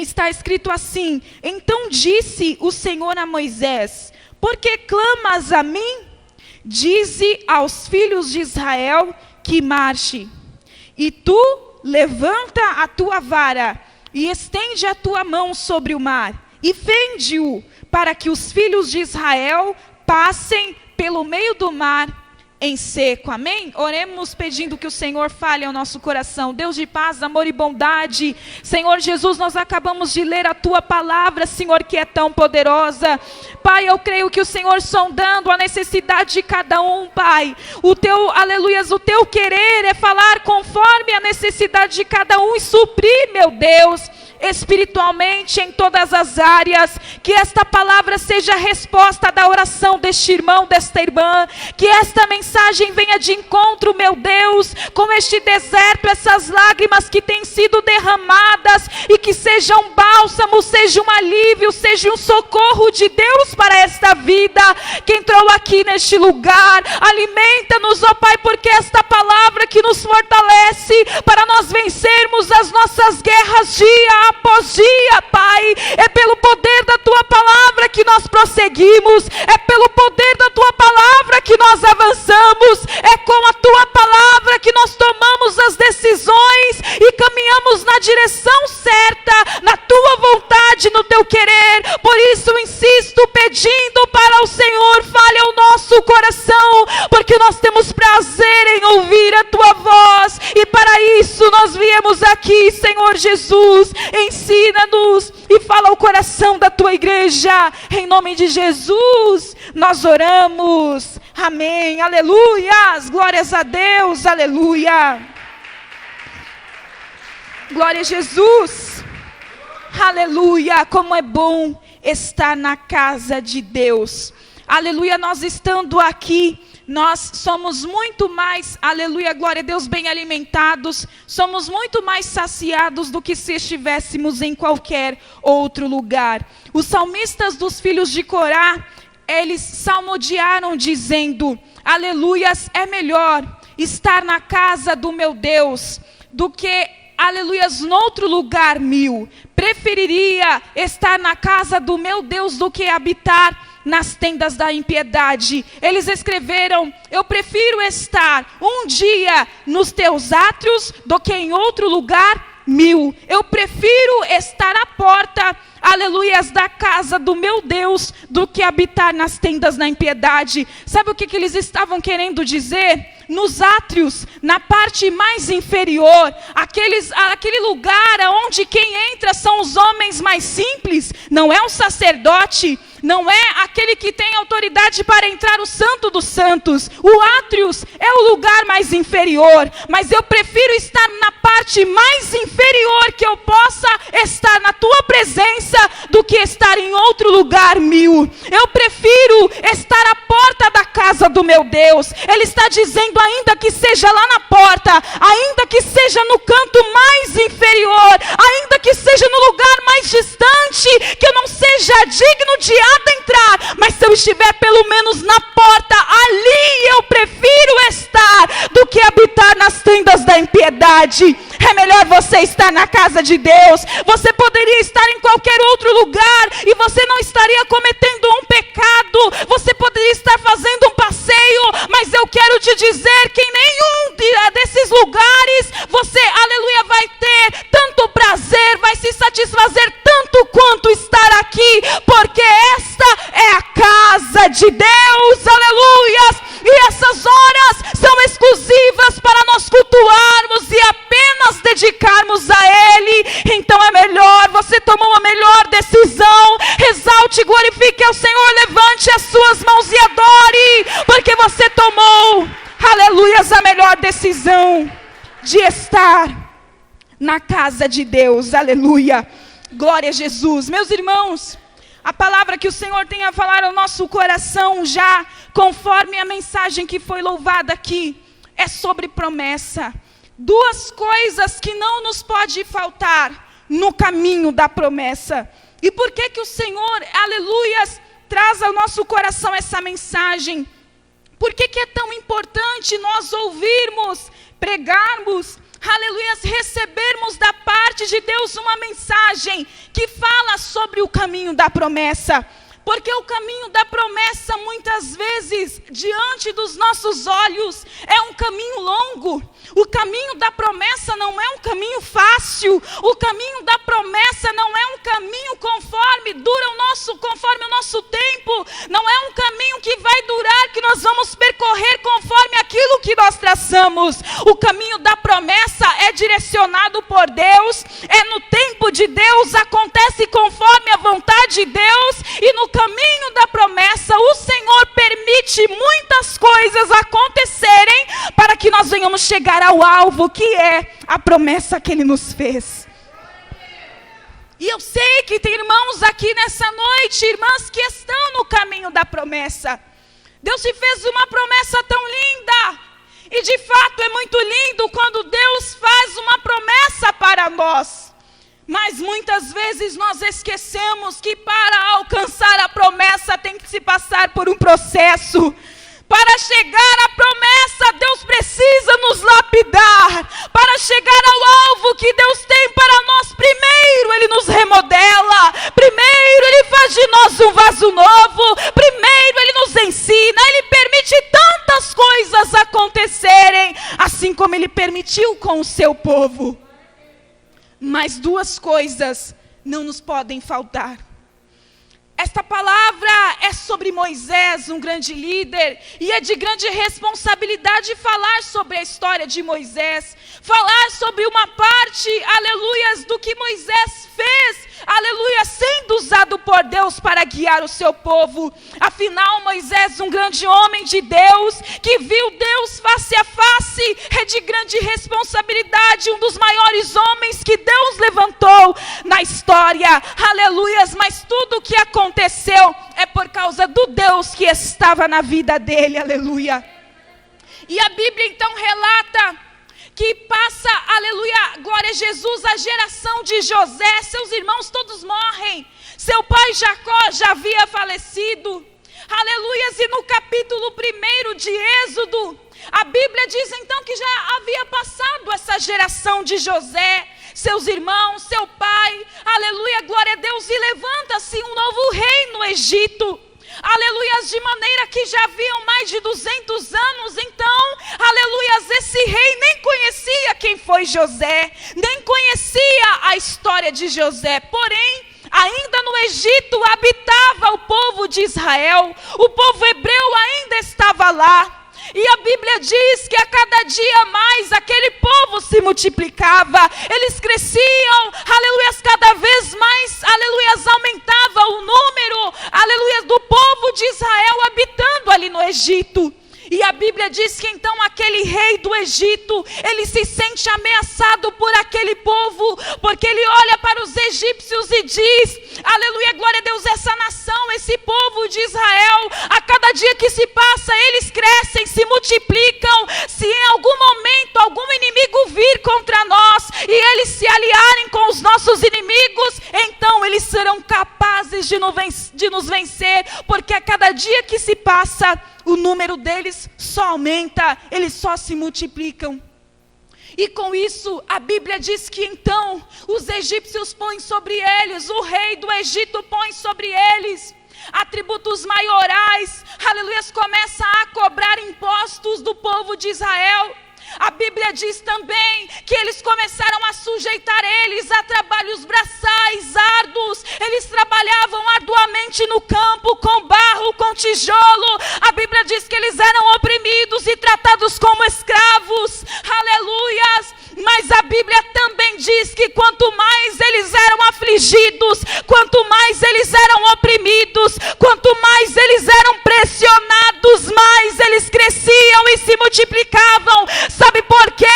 está escrito assim: então disse o Senhor a Moisés: por que clamas a mim? Dize aos filhos de Israel que marche. E tu levanta a tua vara e estende a tua mão sobre o mar e fende-o, para que os filhos de Israel passem pelo meio do mar em seco. Amém? Oremos pedindo que o Senhor fale ao nosso coração. Deus de paz, amor e bondade, Senhor Jesus, nós acabamos de ler a tua palavra, Senhor, que é tão poderosa. Pai, eu creio que o Senhor, sondando a necessidade de cada um, Pai, o teu, aleluias, o teu querer é falar conforme a necessidade de cada um e suprir, meu Deus, espiritualmente em todas as áreas. Que esta palavra seja a resposta da oração deste irmão, desta irmã. Que esta mensagem venha de encontro, meu Deus, com este deserto, essas lágrimas que têm sido derramadas, e que seja um bálsamo, seja um alívio, seja um socorro de Deus para esta vida que entrou aqui neste lugar. Alimenta-nos, ó Pai, porque esta palavra que nos fortalece para nós vencermos as nossas guerras dia após dia, Pai. É pelo poder da tua palavra que nós prosseguimos, é pelo poder da tua palavra que nós avançamos, é com a tua palavra que nós tomamos as decisões e caminhamos na direção certa, na tua vontade, no teu querer. Por isso insisto pedindo para o Senhor, fale ao nosso coração, porque nós temos prazer em ouvir a tua voz, e para isso nós viemos aqui, Senhor Jesus. Ensina-nos e fala ao coração da tua igreja, em nome de Jesus nós oramos, amém, aleluias, glórias a Deus, aleluia, glória a Jesus, aleluia. Como é bom estar na casa de Deus, aleluia. Nós estando aqui, nós somos muito mais, aleluia, glória a Deus, bem alimentados, somos muito mais saciados do que se estivéssemos em qualquer outro lugar. Os salmistas dos filhos de Corá, eles salmodiaram dizendo, aleluias, é melhor estar na casa do meu Deus do que, aleluias, noutro lugar mil. Preferiria estar na casa do meu Deus do que habitar nas tendas da impiedade. Eles escreveram, eu prefiro estar um dia nos teus átrios do que em outro lugar mil. Eu prefiro estar à porta, aleluias, da casa do meu Deus do que habitar nas tendas da impiedade. Sabe o que eles estavam querendo dizer? Nos átrios, na parte mais inferior, aquele lugar onde quem entra são os homens mais simples, não é um sacerdote, não é aquele que tem autoridade para entrar o santo dos santos. O átrios é o lugar mais inferior, mas eu prefiro estar na parte mais inferior que eu possa estar na tua presença do que estar em outro lugar mil. Eu prefiro estar à porta da casa do meu Deus. Ele está dizendo, ainda que seja lá na porta, ainda que seja no canto mais inferior, ainda que seja no lugar mais distante, que eu não seja digno de adentrar, mas se eu estiver pelo menos na porta, ali eu prefiro estar do que habitar nas tendas da impiedade. É melhor você estar na casa de Deus. Você poderia estar em qualquer outro lugar e você não estaria cometendo um pecado, você poderia estar fazendo um passeio, mas eu quero te dizer que em nenhum desses lugares você, aleluia, vai ter tanto prazer, vai se satisfazer tanto quanto estar aqui, porque esta é a casa de Deus, aleluias, e essas horas são exclusivas para nós cultuarmos e apenas dedicarmos a Ele. Então é melhor, você tomou a melhor decisão, exalte e glorifique ao Senhor, levante as suas mãos e adore, porque você tomou, aleluias, a melhor decisão de estar na casa de Deus, aleluia, glória a Jesus. Meus irmãos, a palavra que o Senhor tem a falar ao nosso coração já, conforme a mensagem que foi louvada aqui, é sobre promessa. Duas coisas que não nos pode faltar no caminho da promessa. E por que que o Senhor, aleluias, traz ao nosso coração essa mensagem? Por que que é tão importante nós ouvirmos, pregarmos aleluia, recebermos da parte de Deus uma mensagem que fala sobre o caminho da promessa. Porque o caminho da promessa, muitas vezes, diante dos nossos olhos, é um caminho longo. O caminho da promessa não é um caminho fácil. O caminho da promessa não é um caminho conforme o nosso tempo. Não é um caminho que vai durar, que nós vamos percorrer conforme aquilo que nós traçamos. O caminho da promessa é direcionado por Deus, é no tempo de Deus, acontece conforme a vontade de Deus, e no caminho da promessa, o Senhor permite muitas coisas acontecerem para que nós venhamos chegar ao alvo, que é a promessa que Ele nos fez. E eu sei que tem irmãos aqui nessa noite, irmãs que estão no caminho da promessa. Deus te fez uma promessa tão linda, e de fato é muito lindo quando Deus faz uma promessa para nós. Mas muitas vezes nós esquecemos que para alcançar a promessa tem que se passar por um processo. Para chegar à promessa, Deus precisa nos lapidar. Para chegar ao alvo que Deus tem para nós, primeiro Ele nos remodela. Primeiro Ele faz de nós um vaso novo. Primeiro Ele nos ensina. Ele permite tantas coisas acontecerem, assim como Ele permitiu com o seu povo. Mas duas coisas não nos podem faltar. Esta palavra é sobre Moisés, um grande líder, e é de grande responsabilidade falar sobre a história de Moisés, falar sobre uma parte, aleluias, do que Moisés fez, aleluia, sendo usado por Deus para guiar o seu povo. Afinal, Moisés, um grande homem de Deus, que viu Deus face a face, é de grande responsabilidade, um dos maiores homens que Deus levantou na história, aleluias, mas tudo o que aconteceu é por causa do Deus que estava na vida dele, aleluia. E a Bíblia então relata que passa, aleluia, glória a Jesus, a geração de José, seus irmãos todos morrem, seu pai Jacó já havia falecido, aleluias, e no capítulo 1 de Êxodo, a Bíblia diz então que já havia passado essa geração de José, seus irmãos, seu pai, aleluia, glória a Deus, e levanta-se um novo rei no Egito, aleluias, de maneira que já haviam mais de 200 anos, então, aleluias, esse rei nem conhecia quem foi José, nem conhecia a história de José, porém, ainda no Egito habitava o povo de Israel, o povo hebreu ainda estava lá. E a Bíblia diz que a cada dia mais aquele povo se multiplicava, eles cresciam, aleluia, cada vez mais, aleluia, aumentava o número, aleluia, do povo de Israel habitando ali no Egito. E a Bíblia diz que então aquele rei do Egito, ele se sente ameaçado por aquele povo, porque ele olha para os egípcios e diz, aleluia, glória a Deus, essa nação, esse povo de Israel, a cada dia que se passa, eles crescem, se multiplicam, se em algum momento algum inimigo vir contra nós, e eles se aliarem com os nossos inimigos, então eles serão capazes de nos vencer, porque a cada dia que se passa, o número deles só aumenta, eles só se multiplicam. E com isso, a Bíblia diz que então, os egípcios põem sobre eles, o rei do Egito põe sobre eles atributos maiorais, aleluia, começa a cobrar impostos do povo de Israel. A Bíblia diz também que eles começaram a sujeitar eles a trabalhos braçais, árduos. Eles trabalhavam arduamente no campo, com barro, com tijolo. A Bíblia diz que eles eram oprimidos e tratados como escravos. Aleluias! Mas a Bíblia também diz que quanto mais eles eram afligidos, quanto mais eles eram oprimidos, quanto mais eles eram pressionados, mais eles cresciam e se multiplicavam. Sabe por quê?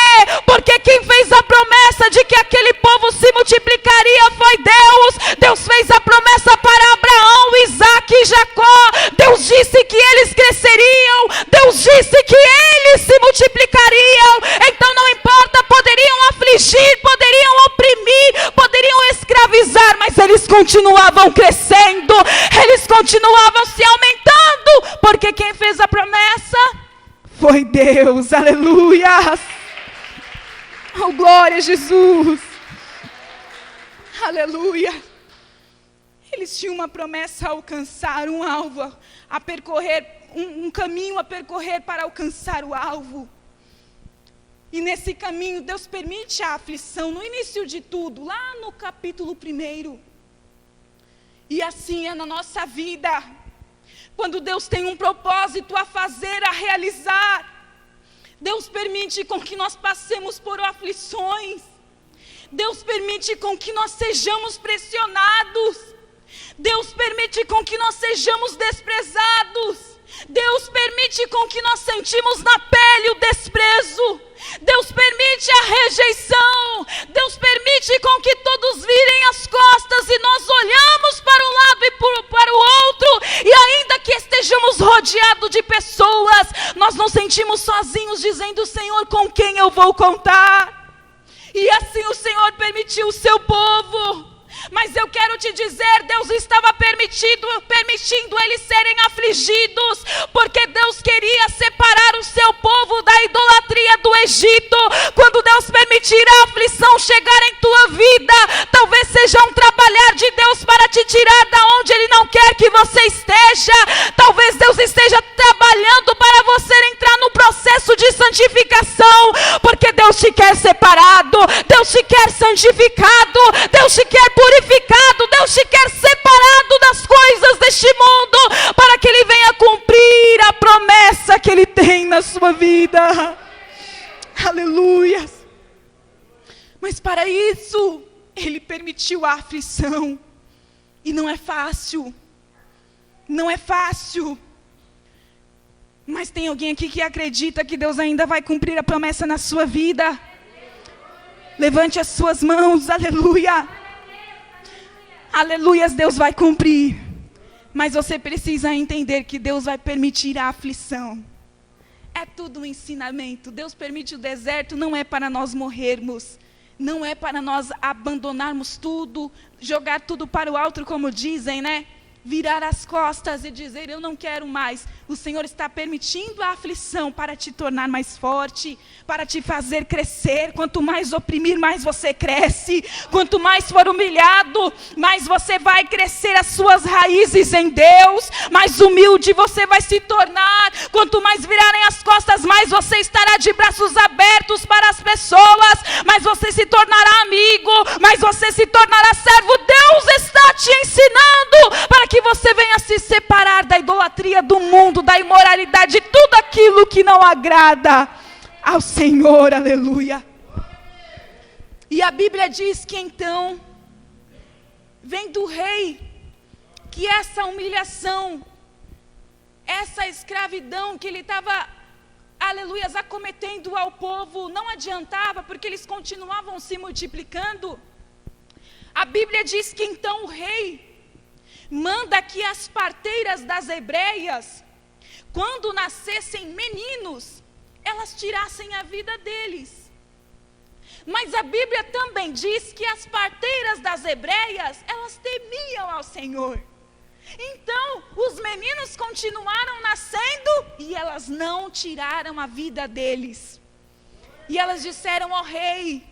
Porque quem fez a promessa de que aquele povo se multiplicaria foi Deus. Deus fez a promessa para Abraão, Isaque e Jacó. Deus disse que eles cresceriam. Deus disse que eles se multiplicariam. Então não importa, poderiam afligir, poderiam oprimir, poderiam escravizar, mas eles continuavam crescendo, eles continuavam se aumentando, porque quem fez a promessa foi Deus, aleluia. Oh, glória a Jesus. Aleluia. Eles tinham uma promessa a alcançar, um alvo a percorrer, um caminho a percorrer para alcançar o alvo. E nesse caminho, Deus permite a aflição, no início de tudo, lá no capítulo 1. E assim é na nossa vida. Quando Deus tem um propósito a fazer, a realizar, Deus permite com que nós passemos por aflições. Deus permite com que nós sejamos pressionados. Deus permite com que nós sejamos desprezados. Deus permite com que nós sentimos na pele o desprezo. Deus permite a rejeição. Deus permite com que todos virem as costas e nós olhamos para um lado e para o outro. E ainda que estejamos rodeados de pessoas, nós nos sentimos sozinhos, dizendo: Senhor, com quem eu vou contar? E assim o Senhor permitiu o seu povo. Mas eu quero te dizer, Deus estava permitindo eles serem afligidos, porque Deus queria separar o seu povo da idolatria do Egito. Quando Deus permitir a aflição chegar em tua vida, talvez seja um trabalhar de Deus para te tirar da onde Ele não quer que você esteja. Talvez Deus esteja trabalhando para você entrar no processo de santificação, porque Deus te quer separado, Deus te quer santificado, Deus te quer purificado, Deus te quer separado das coisas deste mundo, para que Ele venha cumprir a promessa que Ele tem na sua vida. Aleluia. Mas para isso, Ele permitiu a aflição. E não é fácil. Não é fácil. Mas tem alguém aqui que acredita que Deus ainda vai cumprir a promessa na sua vida? Levante as suas mãos, aleluia. Aleluias, Deus vai cumprir. Mas você precisa entender que Deus vai permitir a aflição. É tudo um ensinamento. Deus permite o deserto, não é para nós morrermos. Não é para nós abandonarmos tudo, jogar tudo para o alto, como dizem, né? Virar as costas e dizer: eu não quero mais. O Senhor está permitindo a aflição para te tornar mais forte, para te fazer crescer. Quanto mais oprimir, mais você cresce. Quanto mais for humilhado, mais você vai crescer as suas raízes em Deus. Mais humilde você vai se tornar. Quanto mais virarem as costas, mais você estará de braços abertos para as pessoas. Mais você se tornará amigo, mais você se tornará servo. Deus está te ensinando para que você venha se separar da idolatria do mundo, da imoralidade, de tudo aquilo que não agrada ao Senhor, aleluia. E a Bíblia diz que então, vem do rei, que essa humilhação, essa escravidão que ele estava, aleluias, acometendo ao povo, não adiantava, porque eles continuavam se multiplicando. A Bíblia diz que então o rei manda que as parteiras das hebreias, quando nascessem meninos, elas tirassem a vida deles. Mas a Bíblia também diz que as parteiras das hebreias, elas temiam ao Senhor. Então, os meninos continuaram nascendo e elas não tiraram a vida deles. E elas disseram: ó rei,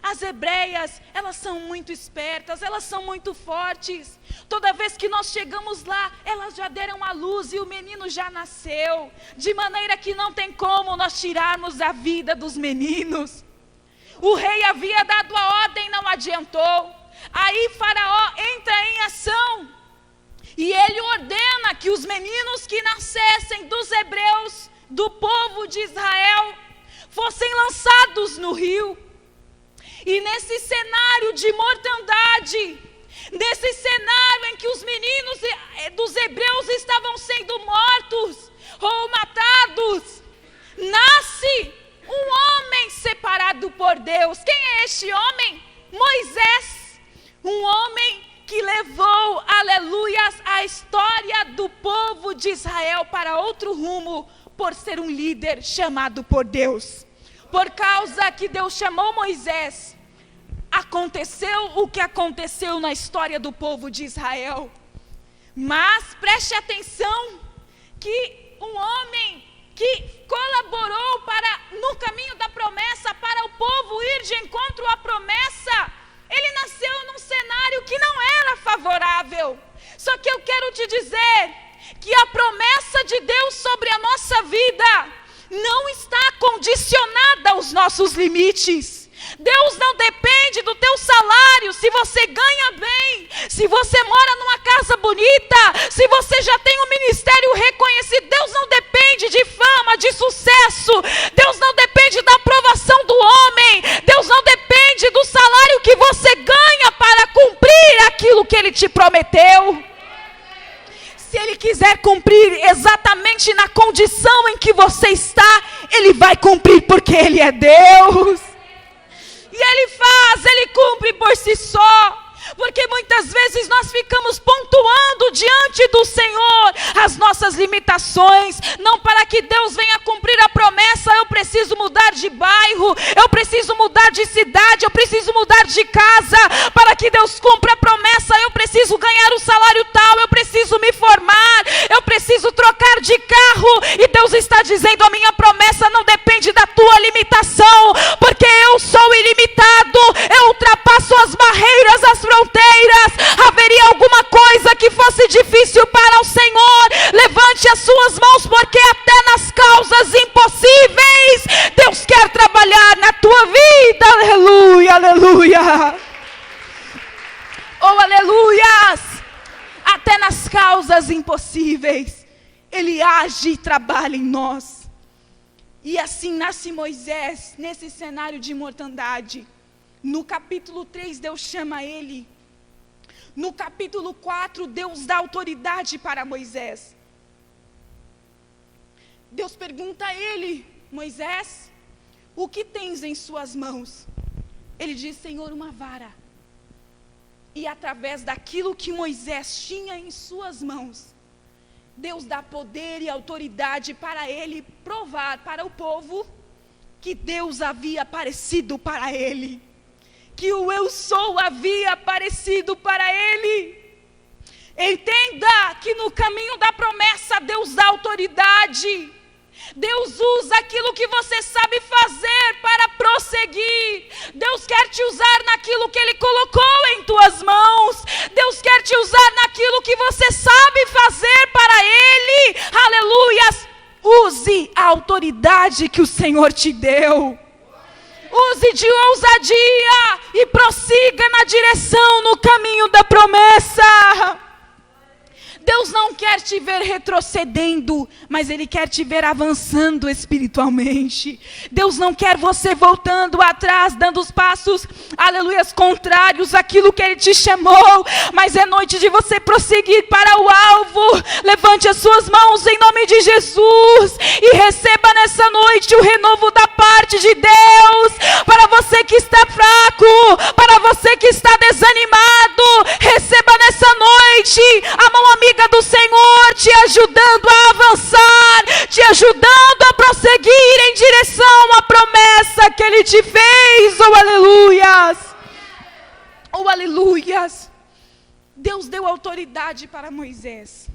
as hebreias, elas são muito espertas, elas são muito fortes. Toda vez que nós chegamos lá, elas já deram a luz e o menino já nasceu. De maneira que não tem como nós tirarmos a vida dos meninos. O rei havia dado a ordem, não adiantou. Aí Faraó entra em ação. E ele ordena que os meninos que nascessem dos hebreus, do povo de Israel, fossem lançados no rio. E nesse cenário de mortandade, nesse cenário em que os meninos dos hebreus estavam sendo mortos ou matados, nasce um homem separado por Deus. Quem é este homem? Moisés. Um homem que levou, aleluias, a história do povo de Israel para outro rumo, por ser um líder chamado por Deus. Por causa que Deus chamou Moisés, aconteceu o que aconteceu na história do povo de Israel. Mas preste atenção que um homem que colaborou no caminho da promessa para o povo ir de nossos limites. Deus não depende do teu salário, se você ganha bem, se você mora numa casa bonita, se você já tem um ministério reconhecido. Deus não depende de fama, de sucesso. Deus não depende da aprovação do homem. Deus não depende do salário que você ganha para cumprir aquilo que Ele te prometeu. Se Ele quiser cumprir exatamente na condição em que você está, Ele vai cumprir, porque Ele é Deus. E Ele cumpre por si só. Porque muitas vezes nós ficamos pontuando diante do Senhor as nossas limitações. Não para que Deus venha cumprir a promessa, eu preciso mudar de bairro, eu preciso mudar de cidade, eu preciso mudar de casa. Para que Deus cumpra a promessa, eu preciso ganhar o salário tal, eu preciso me formar, eu preciso trocar de carro. E Deus está dizendo, a minha promessa não depende da tua limitação, porque eu sou ilimitado, eu ultrapasso as barreiras, as fronteiras. Haveria alguma coisa que fosse difícil para o Senhor? Levante as suas mãos, porque até nas causas impossíveis Deus quer trabalhar na tua vida. Aleluia, aleluia. Oh, aleluias. Até nas causas impossíveis Ele age e trabalha em nós. E assim nasce Moisés nesse cenário de mortandade. No capítulo 3, Deus chama ele. No capítulo 4, Deus dá autoridade para Moisés. Deus pergunta a ele, Moisés, o que tens em suas mãos? Ele diz, Senhor, uma vara. E através daquilo que Moisés tinha em suas mãos, Deus dá poder e autoridade para ele provar para o povo que Deus havia aparecido para ele. Que o eu sou havia aparecido para ele. Entenda que no caminho da promessa Deus dá autoridade. Deus usa aquilo que você sabe fazer para prosseguir. Deus quer te usar naquilo que Ele colocou em tuas mãos. Deus quer te usar naquilo que você sabe fazer para Ele. Aleluias! Use a autoridade que o Senhor te deu. Use de ousadia e prossiga na direção, no caminho da promessa. Deus não quer te ver retrocedendo, mas Ele quer te ver avançando espiritualmente. Deus não quer você voltando atrás, dando os passos, aleluias, contrários àquilo que Ele te chamou. Mas é noite de você prosseguir para o alvo. Levante as suas mãos em nome de Jesus e receba nessa noite o renovo da parte de Deus. Para você que está fraco, para você que está desanimado, receba nessa noite a mão amiga do Senhor te ajudando a avançar, te ajudando a prosseguir em direção à promessa que Ele te fez. Oh, aleluias! Oh, aleluias! Deus deu autoridade para Moisés.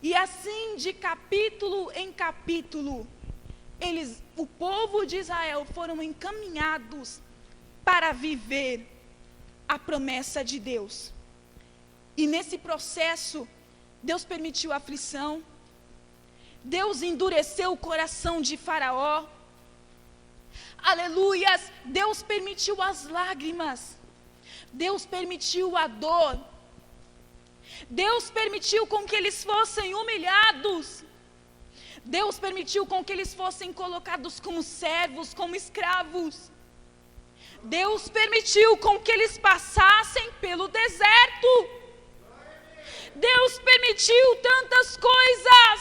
E assim, de capítulo em capítulo, o povo de Israel foram encaminhados para viver a promessa de Deus. E nesse processo, Deus permitiu a aflição, Deus endureceu o coração de Faraó, aleluias, Deus permitiu as lágrimas, Deus permitiu a dor, Deus permitiu com que eles fossem humilhados, Deus permitiu com que eles fossem colocados como servos, como escravos, Deus permitiu com que eles passassem pelo deserto. Deus permitiu tantas coisas,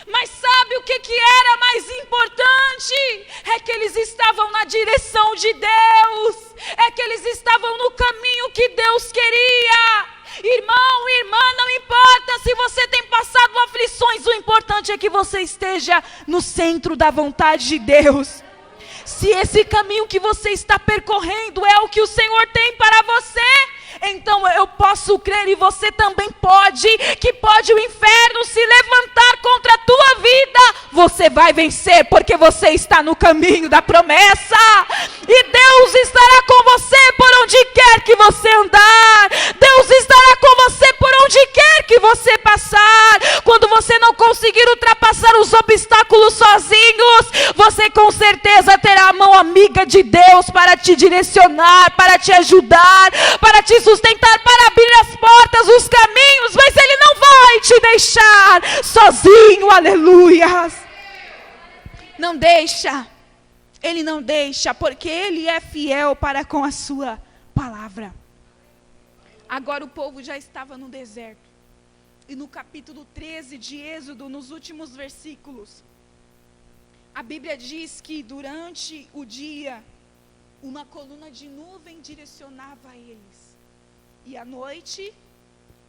mas sabe o que era mais importante? É que eles estavam na direção de Deus, é que eles estavam no caminho que Deus queria. Irmão, irmã, não importa se você tem passado aflições, o importante é que você esteja no centro da vontade de Deus. Se esse caminho que você está percorrendo é o que o Senhor tem para você, então eu posso crer, e você também pode, que pode o inferno se levantar contra a tua vida, você vai vencer, porque você está no caminho da promessa, e Deus estará com você por onde quer que você andar, Deus estará com você por onde quer que você passar. Quando você não conseguir ultrapassar os obstáculos sozinhos, você com certeza terá a mão amiga amiga de Deus para te direcionar, para te ajudar, para te sustentar, para abrir as portas, os caminhos, mas Ele não vai te deixar sozinho, aleluias. Não deixa, Ele não deixa, porque Ele é fiel para com a sua palavra. Agora o povo já estava no deserto. E no capítulo 13 de Êxodo, nos últimos versículos, a Bíblia diz que durante o dia, uma coluna de nuvem direcionava eles. E à noite,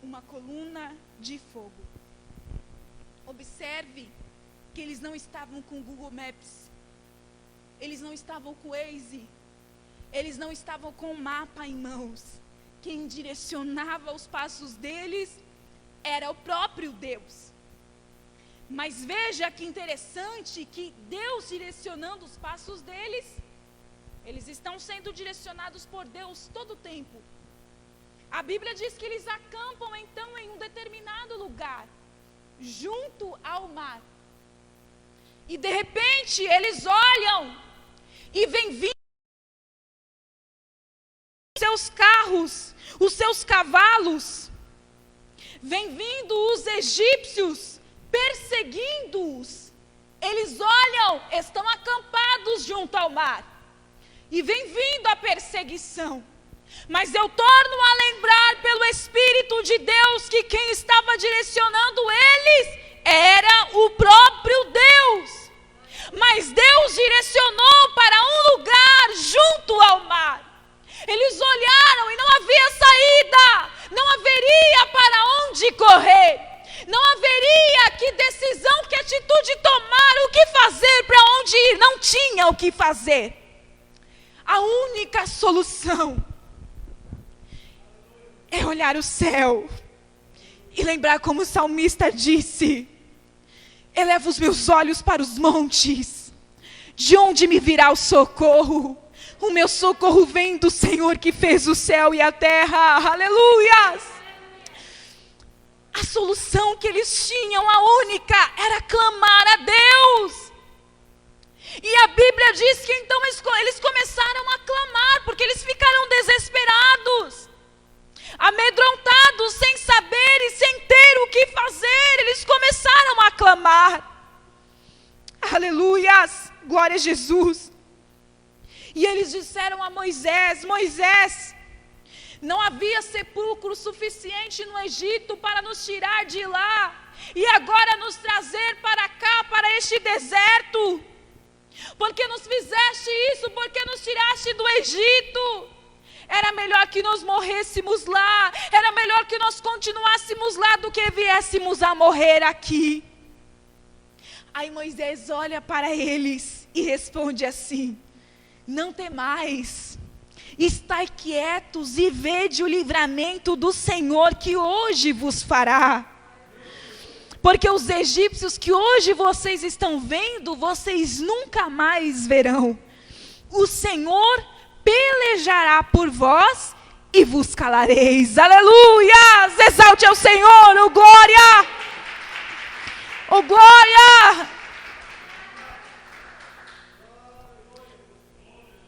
uma coluna de fogo. Observe que eles não estavam com Google Maps. Eles não estavam com Waze. Eles não estavam com o mapa em mãos. Quem direcionava os passos deles era o próprio Deus. Mas veja que interessante que Deus direcionando os passos deles, eles estão sendo direcionados por Deus todo o tempo. A Bíblia diz que eles acampam então em um determinado lugar, junto ao mar. E de repente eles olham e vem vindo os seus carros, os seus cavalos, vem vindo os egípcios perseguindo-os. Eles olham, estão acampados junto ao mar. E vem vindo a perseguição. Mas eu torno a lembrar pelo Espírito de Deus que quem estava direcionando eles era o próprio Deus. Mas Deus direcionou para um lugar junto ao mar. Eles olharam e não havia saída, não haveria para onde correr, não haveria que decisão, que atitude tomar, o que fazer, para onde ir, não tinha o que fazer. A única solução é olhar o céu e lembrar como o salmista disse: elevo os meus olhos para os montes, de onde me virá o socorro? O meu socorro vem do Senhor que fez o céu e a terra. Aleluias! A solução que eles tinham, a única, era clamar a Deus. E a Bíblia diz que então eles começaram a clamar, porque eles ficaram desesperados, amedrontados, sem saber e sem ter o que fazer. Eles começaram a clamar. Aleluias! Glória a Jesus! E eles disseram a Moisés: Moisés, não havia sepulcro suficiente no Egito para nos tirar de lá, e agora nos trazer para cá, para este deserto. Por que nos fizeste isso? Por que nos tiraste do Egito? Era melhor que nós morrêssemos lá, era melhor que nós continuássemos lá do que viéssemos a morrer aqui. Aí Moisés olha para eles e responde assim: não temais, estai quietos e vede o livramento do Senhor que hoje vos fará. Porque os egípcios que hoje vocês estão vendo, vocês nunca mais verão. O Senhor pelejará por vós e vos calareis. Aleluia! Exalte ao Senhor, oh glória! Oh glória!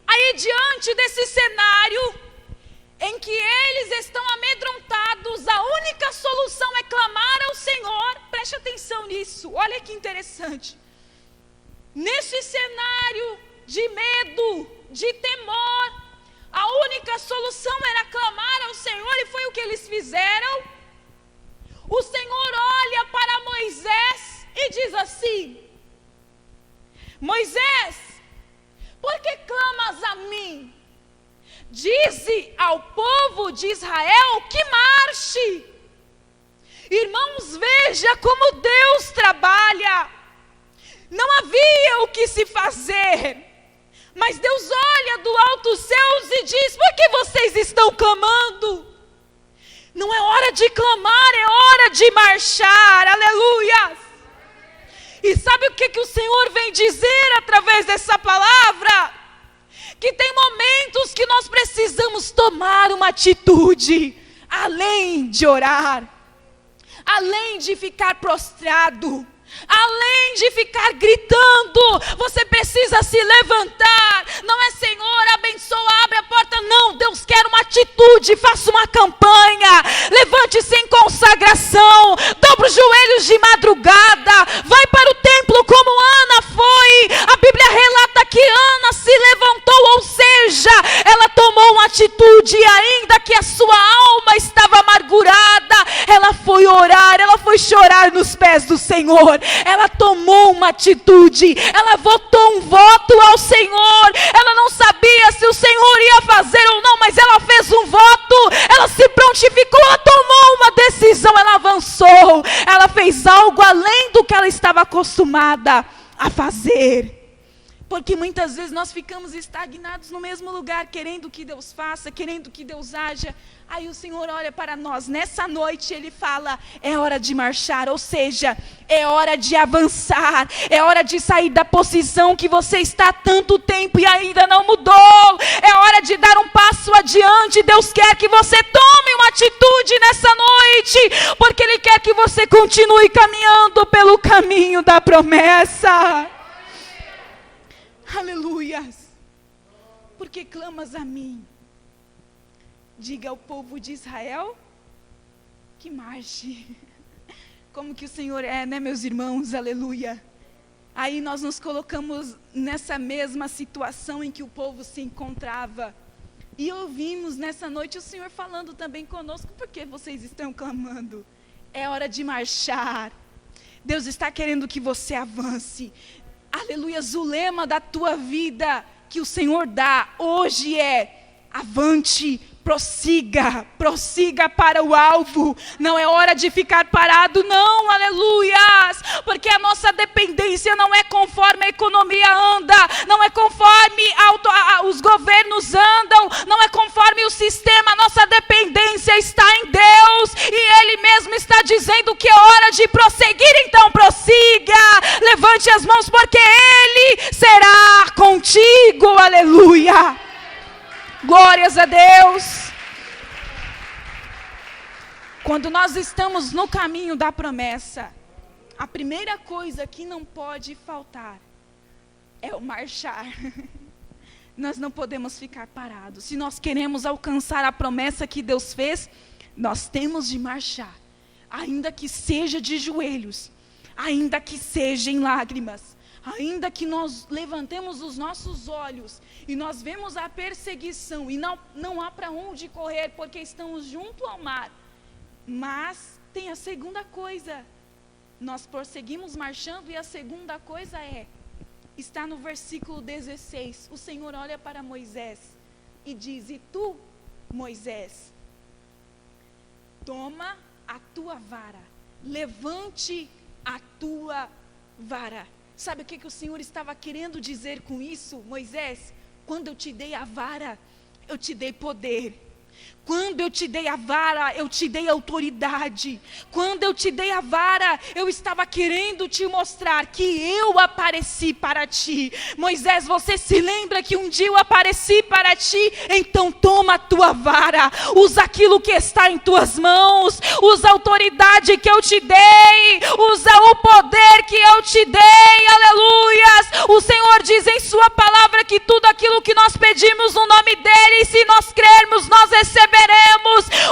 Aí diante desse cenário, em que eles estão amedrontados, a única solução é clamar ao Senhor. Preste atenção nisso, olha que interessante. Nesse cenário de medo, de temor, a única solução era clamar ao Senhor, e foi o que eles fizeram. O Senhor olha para Moisés e diz assim: Moisés, por que clamas a mim? Dize ao povo de Israel que marche. Irmãos, veja como Deus trabalha. Não havia o que se fazer, mas Deus olha do alto dos céus e diz: por que vocês estão clamando? Não é hora de clamar, é hora de marchar. Aleluia! E sabe o que o Senhor vem dizer através dessa palavra? Que tem momentos que nós precisamos tomar uma atitude, além de orar, além de ficar prostrado, além de ficar gritando. Você precisa se levantar. Não é atitude, faça uma campanha, levante-se em consagração, dobra os joelhos de madrugada, vai para o templo como Ana foi. A Bíblia relata que Ana se levantou, ou seja, ela tomou uma atitude, ainda que a sua alma estava amargurada, ela foi orar, ela foi chorar nos pés do Senhor, ela tomou uma atitude, ela votou um voto ao Senhor, ela não sabia se o Senhor ia fazer ou não, mas ela fez um voto, ela se prontificou, ela tomou uma decisão, ela avançou, ela fez algo além do que ela estava acostumada a fazer. Porque muitas vezes nós ficamos estagnados no mesmo lugar, querendo que Deus faça, querendo que Deus haja. Aí o Senhor olha para nós, nessa noite Ele fala, é hora de marchar, ou seja, é hora de avançar, é hora de sair da posição que você está há tanto tempo e ainda não mudou, é hora de dar um passo adiante. Deus quer que você tome uma atitude nessa noite, porque Ele quer que você continue caminhando pelo caminho da promessa. Aleluias. Porque clamas a mim? Diga ao povo de Israel que marche. Como que o Senhor é, né, meus irmãos? Aleluia. Aí nós nos colocamos nessa mesma situação em que o povo se encontrava. E ouvimos nessa noite o Senhor falando também conosco, porque vocês estão clamando. É hora de marchar. Deus está querendo que você avance. Aleluia, o lema da tua vida que o Senhor dá hoje é: avante, prossiga para o alvo. Não é hora de ficar parado, não, aleluias, porque a nossa dependência não é conforme a economia anda, não é conforme os governos andam, não é conforme o sistema. A nossa dependência está em Deus, e Ele mesmo está dizendo que é hora de prosseguir. Então prossiga, levante as mãos, porque Ele será contigo, aleluia. Glórias a Deus. Quando nós estamos no caminho da promessa, a primeira coisa que não pode faltar é o marchar. Nós não podemos ficar parados. Se nós queremos alcançar a promessa que Deus fez, nós temos de marchar. Ainda que seja de joelhos, ainda que seja em lágrimas, ainda que nós levantemos os nossos olhos e nós vemos a perseguição e não há para onde correr porque estamos junto ao mar. Mas tem a segunda coisa, nós prosseguimos marchando, e a segunda coisa está no versículo 16, o Senhor olha para Moisés e diz: e tu, Moisés, toma a tua vara, levante a tua vara. Sabe o que o Senhor estava querendo dizer com isso, Moisés? Quando eu te dei a vara, eu te dei poder. Quando eu te dei a vara, eu te dei autoridade. Quando eu te dei a vara, eu estava querendo te mostrar que eu apareci para ti. Moisés, você se lembra que um dia eu apareci para ti? Então toma a tua vara, usa aquilo que está em tuas mãos, usa a autoridade que eu te dei, usa o poder que eu te dei, aleluias. O Senhor diz em sua palavra que tudo aquilo que nós pedimos no nome dele, se nós crermos, nós receberemos.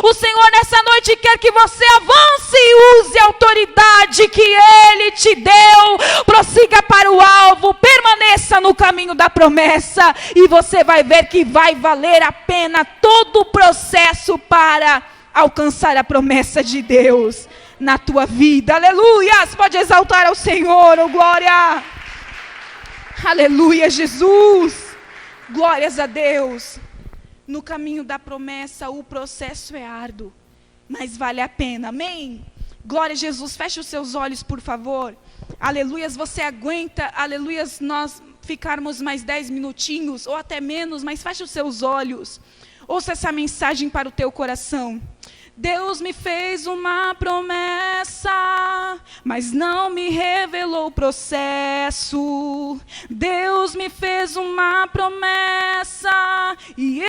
O Senhor nessa noite quer que você avance e use a autoridade que Ele te deu. Prossiga para o alvo, permaneça no caminho da promessa, e você vai ver que vai valer a pena todo o processo para alcançar a promessa de Deus na tua vida. Aleluia! Pode exaltar ao Senhor, oh glória! Aleluia, Jesus! Glórias a Deus! No caminho da promessa, o processo é árduo, mas vale a pena, amém? Glória a Jesus, feche os seus olhos, por favor. Aleluias, você aguenta, aleluias, nós ficarmos mais 10 minutinhos, ou até menos, mas feche os seus olhos. Ouça essa mensagem para o teu coração. Deus me fez uma promessa, mas não me revelou o processo. Deus me fez uma promessa, e